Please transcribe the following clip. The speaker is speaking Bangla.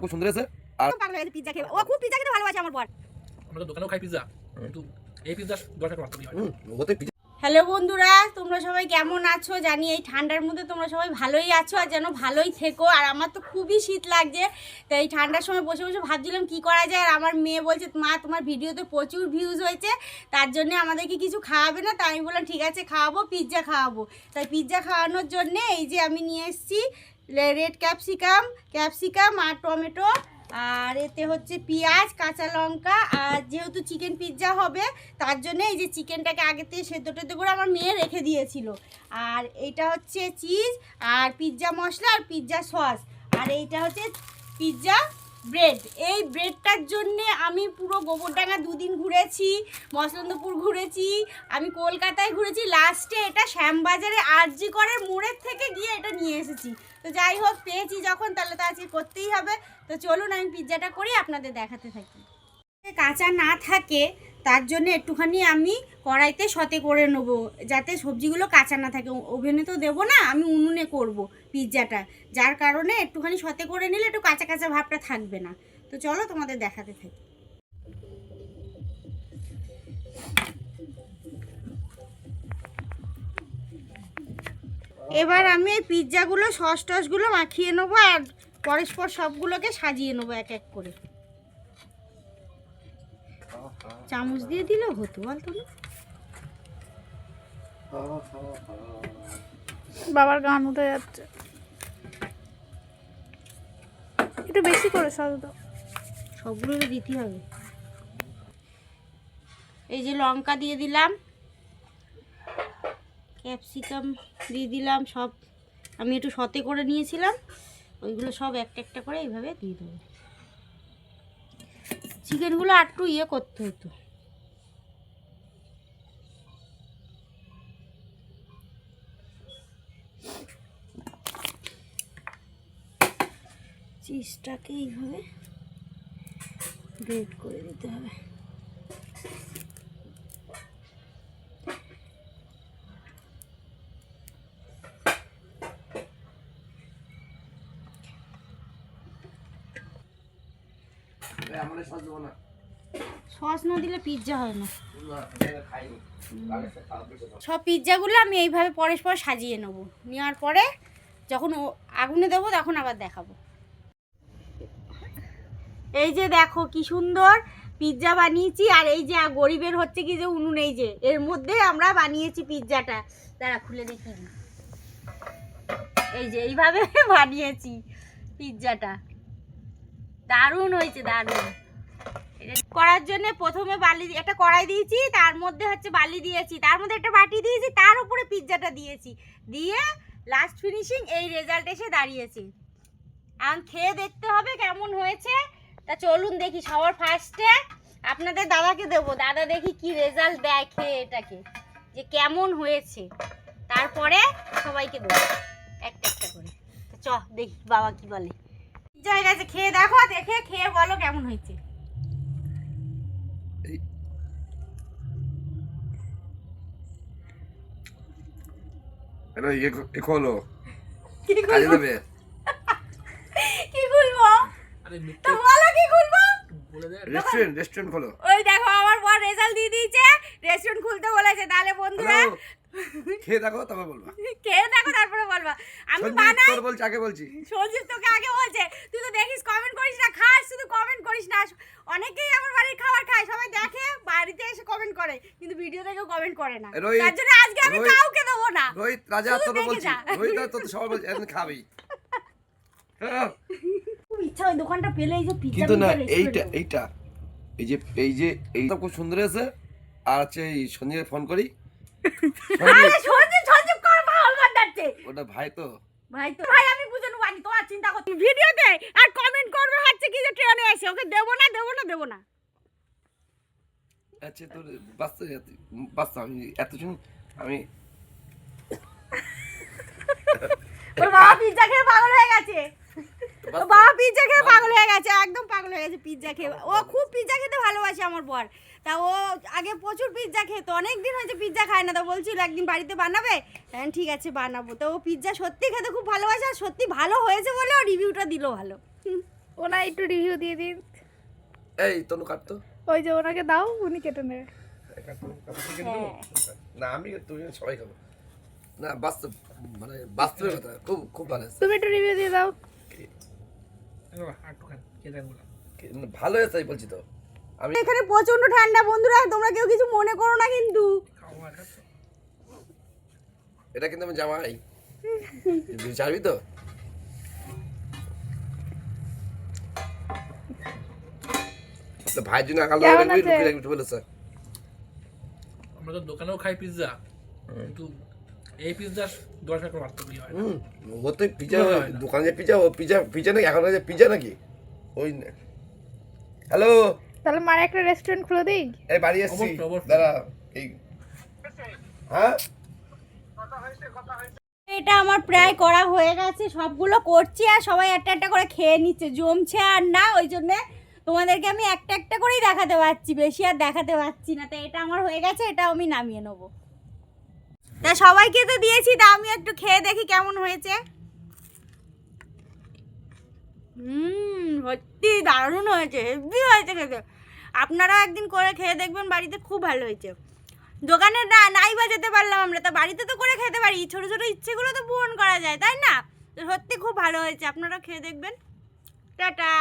খুব সুন্দর আছে আর পাগল হয়ে গেছে পিজ্জা খেয়ে। ও খুব পিজ্জা খেতে ভালোবাসে আমার বর। আমরা তো দোকানেও খাই পিজ্জা, কিন্তু এই পিজ্জা দরকার করতে হয়। ওতে হ্যালো বন্ধুরা, তোমরা সবাই কেমন আছো? জানি এই ঠান্ডার মধ্যে তোমরা সবাই ভালোই আছো আর যেন ভালোই থেকো। আর আমার তো খুবই শীত লাগছে, তো এই ঠান্ডার সময় বসে বসে ভাবছিলাম কি করা যায়। আর আমার মেয়ে বলছে, মা তোমার ভিডিওতে প্রচুর ভিউজ হয়েছে, তার জন্য আমাদেরকে কিছু খাওয়াবে না? তাই আমি বললাম ঠিক আছে খাওয়াবো, পিৎজা খাওয়াবো। তাই পিৎজা খাওয়ানোর জন্যে এই যে আমি নিয়ে এসেছি রেড ক্যাপসিকাম আর টমেটো, আর এতে হচ্ছে পেঁয়াজ, কাঁচা লঙ্কা। আর যেহেতু চিকেন পিৎজা হবে তার জন্য এই যে চিকেনটাকে আগে থেকে সেদ্ধ টেদ্ধ করে আমার মেয়ে রেখে দিয়েছিল। আর এইটা হচ্ছে চিজ আর পিৎজা মশলা আর পিৎজা সস, আর এইটা হচ্ছে পিৎজা ব্রেড। এই ব্রেডটার জন্যে আমি পুরো গোবরডাঙ্গা 2 দিন ঘুরেছি, মসলন্দপুর ঘুরেছি, আমি কলকাতায় ঘুরেছি, লাস্টে এটা শ্যামবাজারে আরজি করে মোড়ের থেকে গিয়ে এটা নিয়ে এসেছি। তো যাই হোক, পেয়েছি যখন তাহলে তো আজকে করতেই হবে। তো চলুন আমি পিৎজাটা করি, আপনাদের দেখাতে থাকি। কাঁচা না থাকে তার জন্য একটুখানি আমি কড়াইতে সতে করে নেবো, যাতে সবজিগুলো কাঁচা না থাকে। ওভেনে তো দেবো না, আমি উনুনে করব পিৎজাটা, যার কারণে একটুখানি সতে করে নিলে একটু কাঁচা কাঁচা ভাবটা থাকবে না। তো চলো তোমাদের দেখাতে থাকি। এবার আমি এই পিৎজাগুলো সস টসগুলো মাখিয়ে নেবো আর পরস্পর সবগুলোকে সাজিয়ে নেবো এক এক করে। চামচ দিয়ে দিলেও হতো, বলতো না? বাবার গান উঠে যাচ্ছে, একটু বেশি করে সস দাও। সবগুলো দিতে হবে। এই যে লঙ্কা দিয়ে দিলাম, ক্যাপসিকাম দিয়ে দিলাম, সব আমি একটু সতে করে নিয়েছিলাম, ওইগুলো সব একটা একটা করে এইভাবে দিয়ে দেবো। চিকেনগুলো আর একটু করতে হতো। চিজটাকে এইভাবে গ্রেট করে দিতে হবে। সস না দিলে পিৎজা হয় না। সব পিৎজাগুলো আমি এইভাবে পরস্পর সাজিয়ে নেব, নেওয়ার পরে যখন আগুনে দেবো তখন আবার দেখাবো। এই যে দেখো কি সুন্দর পিৎজা বানিয়েছি। আর এই যে গরিবের হচ্ছে কি যে উনুন, এই যে এর মধ্যে আমরা বানিয়েছি পিৎজাটা। দাঁড়া খুলে দেখি। এই যে এইভাবে বানিয়েছি পিৎজাটা, দারুণ হয়েছে, দারুণ। করার জন্য প্রথমে বালি একটা কড়াই দিয়েছি, তার মধ্যে হচ্ছে বালি দিয়েছি, তার মধ্যে একটা বাটি দিয়েছি, তার উপরে পিৎজাটা দিয়েছি, দিয়ে লাস্ট ফিনিশিং এই রেজাল্ট এসে দাঁড়িয়েছে। এখন খেয়ে দেখতে হবে কেমন হয়েছে। তা চলুন দেখি, সবার ফার্স্টে আপনাদের দাদাকে দেবো, দাদা দেখি কি রেজাল্ট দেয় খেয়ে এটাকে, যে কেমন হয়েছে। তারপরে সবাইকে দেবো একটা একটা করে। চ দেখি বাবা কি বলে। পিৎজা হয়ে গেছে, খেয়ে দেখো, দেখে খেয়ে বলো কেমন হয়েছে। এটা এ খোলো কি কাজে খুলবো? দেবে। কি খুলবো? আরে তো বলো কি খুলবো? বলে দে। রেস্টুরেন্ট খোলো। ওই দেখো আমার বর রেজাল্ট দিয়ে দিয়েছে, রেস্টুরেন্ট খুলতে বলেছে। তাহলে বন্ধুরা হ্যালো, খেয়ে দেখো তবে বলবা। খেয়ে দেখো তারপরে বলবা। আমি সঞ্জীব বানাই, তোর বলছি, আগে বলছি। সঞ্জীব তোকে আগে বলছে, তুই তো দেখিস কমেন্ট করিস না, খাস শুধু কমেন্ট করিস না। অনেকেই আমার বাড়ির খাবার খায়, সবাই দেখে বাড়িতে এসে কমেন্ট করে, কিন্তু ভিডিওতে কেউ কমেন্ট করে না। রোহিত, তার জন্য আজকে আমি রোহিত, কাউকে দেবো না। রোহিত রাজা শুধু তোর দেখে বলছি, যা। রোহিত তোর তো সবাই বলছে এখন খাবি। হ্যাঁ, খুব ইচ্ছা ওই দোকানটা পেলে এই যে পিৎজা কিন্তু না রেস্টুরেন্ট। এইটা এইটা খুব সুন্দর আছে। আর হচ্ছে এই সঞ্জীবে ফোন করি। আরে সঞ্জীব কর পাগল বানাচ্ছে। ওটা ভাই তো, ভাই আমি বুঝে নেবো, আমি তোমার চিন্তা করছি। ভিডিওতে আর কমেন্ট করবে হচ্ছে কি যে ট্রেনে এসে ওকে দেবো না। আচ্ছা তোর বাচ্চা আমি এত শুন আমি ওর বাবা পিৎজা খেয়ে পাগল হয়ে গেছে। ও বাবা পিৎজা খেয়ে পাগল হয়ে গেছে, একদম পাগল হয়ে গেছে পিৎজা খেয়ে। ও খুব পিৎজা খেতে ভালোবাসে আমার বর। তা ও আগে প্রচুর পিৎজা খেতো, অনেক দিন হয়েছে পিৎজা খায় না। তো বলছিল একদিন বাড়িতে বানাবে, হ্যাঁ ঠিক আছে বানাবো। তো ও পিৎজা সত্যি খেতে খুব ভালোবাসে, আর সত্যি ভালো হয়েছে বলে ও রিভিউটা দিল ভালো। ওনা একটু রিভিউ দিয়ে দিন। এই তনু কাটতো ওই যে ওনাকে দাও, উনি কেটে নেবে। না আমি তুমি সবাই খাবো না, বাস্তব মানে বাস্তবের কথা, খুব খুব ভালো আছে। তুমি একটু রিভিউ দিয়ে দাও। একটু খান কে দেন বলা ভালো আছে বলছি তো আমি। এখানে প্রচন্ড ঠান্ডা বন্ধুরা, তোমরা কেউ কিছু মনে করো না কিন্তু। খাওয়া খাচ্ছ এটা কিন্তু আমি জামাই, তুই চাইবি তো? তো ভাইয়ের জন্য আকাল কেমন আছে? একটু বলেছে। আমরা তো দোকানেও খাই পিৎজা, কিন্তু এই পিৎজার 10 টাকা পার্থক্য হয় না। ও তো পিজা হয় না। দোকানে যে পিজা, ও পিজা পিজা নাকি এখন যে পিজা নাকি ওই। হ্যালো, তাহলে মার একটা রেস্টুরেন্ট খুলে দিই। এই বাড়ি এসছি অবশ্যই, অবশ্যই। দাঁড়া এই হ্যাঁ এটা আমার প্রায় করা হয়ে গেছে, সবগুলো করছি আর সবাই একটা একটা করে খেয়ে নিচ্ছে, জমছে আর না, ওই জন্য তোমাদেরকে আমি একটা একটা করেই দেখাতে পারছি, বেশি আর দেখাতে পারছি না। তাই এটা আমার হয়ে গেছে, এটা আমি নামিয়ে নেবো। তা সবাইকে তো দিয়েছি, তা আমি একটু খেয়ে দেখি কেমন হয়েছে। সত্যি দারুণ হয়েছে, হেভি হয়েছে খেতে। আপনারা একদিন করে খেয়ে দেখবেন বাড়িতে, খুব ভালো হয়েছে। দোকানে নাই বা যেতে পারলাম আমরা, তা বাড়িতে তো করে খেতে পারি, ছোটো ছোটো ইচ্ছেগুলো তো পূরণ করা যায়, তাই না? তো সত্যি খুব ভালো হয়েছে, আপনারা খেয়ে দেখবেন। টাটা।